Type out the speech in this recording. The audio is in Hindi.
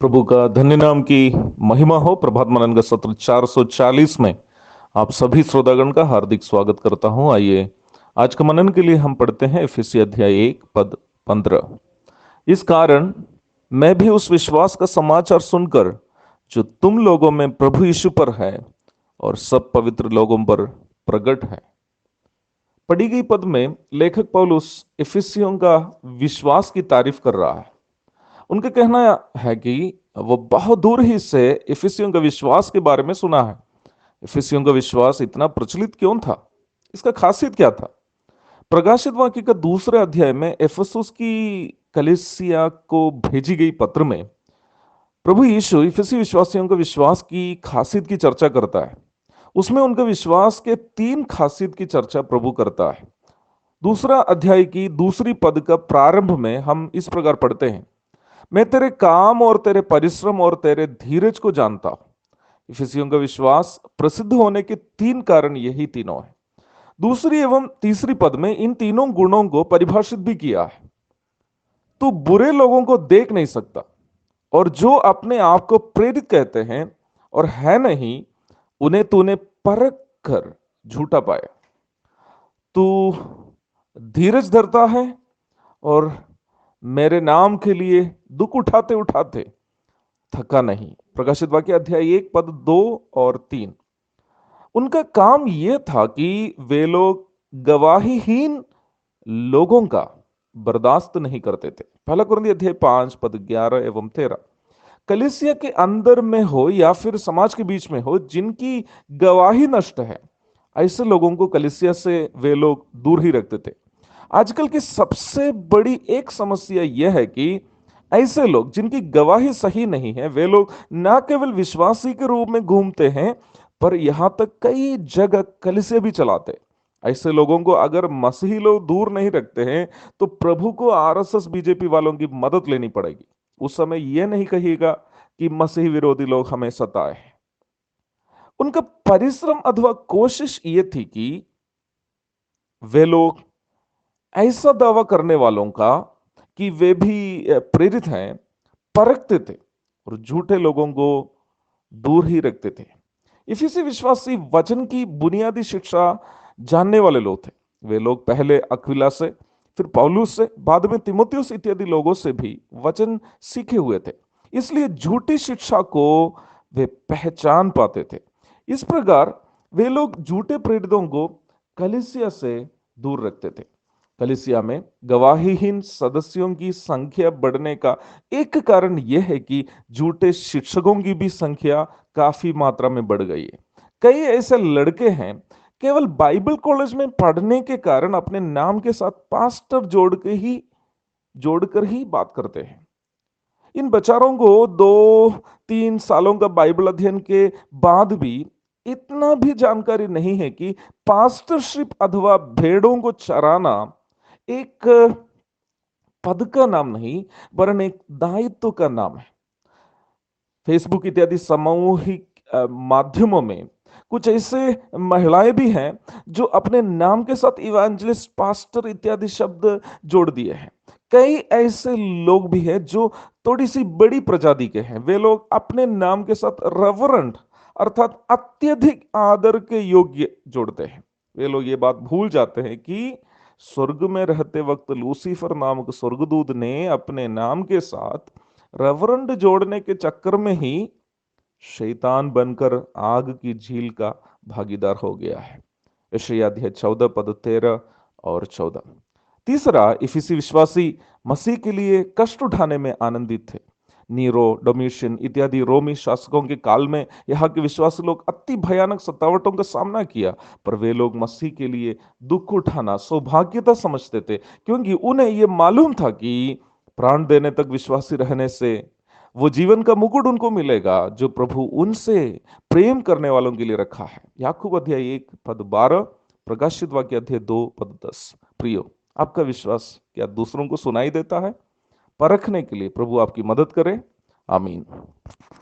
प्रभु का धन्य नाम की महिमा हो। प्रभात मनन का सत्र 440 में आप सभी श्रोतागण का हार्दिक स्वागत करता हूं। आइए आज का मनन के लिए हम पढ़ते हैं इफिसी अध्याय 1 पद 15। इस कारण मैं भी उस विश्वास का समाचार सुनकर जो तुम लोगों में प्रभु यीशु पर है और सब पवित्र लोगों पर प्रकट है। पढ़ी गई पद में लेखक पौलुस इफिसियों का विश्वास की तारीफ कर रहा है। उनका कहना है कि वो बहुत दूर ही से इफिसियों का विश्वास के बारे में सुना है। इफिसियों का विश्वास इतना प्रचलित क्यों था, इसका खासियत क्या था? प्रकाशित वाक्य का दूसरे अध्याय में इफिसुस की कलीसिया को भेजी गई पत्र में प्रभु यीशु इफिसी विश्वासियों के विश्वास की खासियत की चर्चा करता है। उसमें उनके विश्वास के 3 खासियत की चर्चा प्रभु करता है। दूसरा अध्याय की दूसरी पद का प्रारंभ में हम इस प्रकार पढ़ते हैं, मैं तेरे काम और तेरे परिश्रम और तेरे धीरज को जानता हूं। इफिसियों का विश्वास प्रसिद्ध होने के 3 कारण यही तीनों हैं। दूसरी एवं तीसरी पद में इन तीनों गुणों को परिभाषित भी किया है। तू बुरे लोगों को देख नहीं सकता और जो अपने आप को प्रेरित कहते हैं और है नहीं, उन्हें तूने परख कर झूठा पाया। तू धीरज धरता है और मेरे नाम के लिए दुख उठाते उठाते थका नहीं। प्रकाशित वाक्य अध्याय 1 पद 2 और 3। उनका काम यह था कि वे लोग गवाहीहीन लोगों का बर्दाश्त नहीं करते थे। पहला कुरिन्थी अध्याय 5 पद 11 एवं 13। कलीसिया के अंदर में हो या फिर समाज के बीच में हो, जिनकी गवाही नष्ट है, ऐसे लोगों को कलीसिया से वे लोग दूर ही रखते थे। आजकल की सबसे बड़ी एक समस्या यह है कि ऐसे लोग जिनकी गवाही सही नहीं है, वे लोग न केवल विश्वासी के रूप में घूमते हैं, पर यहां तक कई जगह कलीसिया भी चलाते। ऐसे लोगों को अगर मसीही लोग दूर नहीं रखते हैं, तो प्रभु को आरएसएस बीजेपी वालों की मदद लेनी पड़ेगी। उस समय यह नहीं कहिएगा कि मसीही विरोधी लोग हमें सताए। उनका परिश्रम अथवा कोशिश ये थी कि वे लोग ऐसा दावा करने वालों का कि वे भी प्रेरित हैं, परखते थे और झूठे लोगों को दूर ही रखते थे। इफिसी विश्वासी वचन की बुनियादी शिक्षा जानने वाले लोग थे। वे लोग पहले अक्विला से, फिर पौलुस से, बाद में तिमुथियुस इत्यादि लोगों से भी वचन सीखे हुए थे। इसलिए झूठी शिक्षा को वे पहचान पाते थे। इस प्रकार वे लोग झूठे प्रेरितों को कलीसिया से दूर रखते थे। कलीसिया में गवाहीहीन सदस्यों की संख्या बढ़ने का एक कारण यह है कि झूठे शिक्षकों की भी संख्या काफी मात्रा में बढ़ गई है। कई ऐसे लड़के हैं, केवल बाइबल कॉलेज में पढ़ने के कारण अपने नाम के साथ पास्टर जोड़कर ही बात करते हैं। इन बेचारों को 2-3 सालों का बाइबल अध्ययन के बाद भी इतना भी जानकारी नहीं है कि पास्टरशिप अथवा भेड़ों को चराना एक पद का नाम नहीं, वरन एक दायित्व का नाम है। फेसबुक इत्यादि सामूहिक माध्यमों में कुछ ऐसे महिलाएं भी हैं जो अपने नाम के साथ इवेंजलिस्ट, पास्टर इत्यादि शब्द जोड़ दिए हैं। कई ऐसे लोग भी हैं जो थोड़ी सी बड़ी प्रजाति के हैं। वे लोग अपने नाम के साथ रेवरेंट अर्थात अत्यधिक आदर के योग्य जोड़ते हैं। वे लोग ये बात भूल जाते हैं कि स्वर्ग में रहते वक्त लूसीफर नामक स्वर्गदूत ने अपने नाम के साथ रेवरेंट जोड़ने के चक्कर में ही शैतान बनकर आग की झील का भागीदार हो गया है। यशायाह अध्याय 14 पद 13 और 14। तीसरा, इफिसी विश्वासी मसीह के लिए कष्ट उठाने में आनंदित थे। नीरो, डोमिशियन इत्यादि रोमी शासकों के काल में यहाँ के विश्वासी लोग अति भयानक सतावटों का सामना किया, पर वे लोग मसीह के लिए दुख उठाना सौभाग्यता समझते थे, क्योंकि उन्हें यह मालूम था कि प्राण देने तक विश्वासी रहने से वो जीवन का मुकुट उनको मिलेगा जो प्रभु उनसे प्रेम करने वालों के लिए रखा है। याकूब अध्याय 1 पद 12, प्रकाशित वाक्य अध्याय 2 पद 10। प्रियो, आपका विश्वास क्या दूसरों को सुनाई देता है? परखने के लिए प्रभु आपकी मदद करे। आमीन।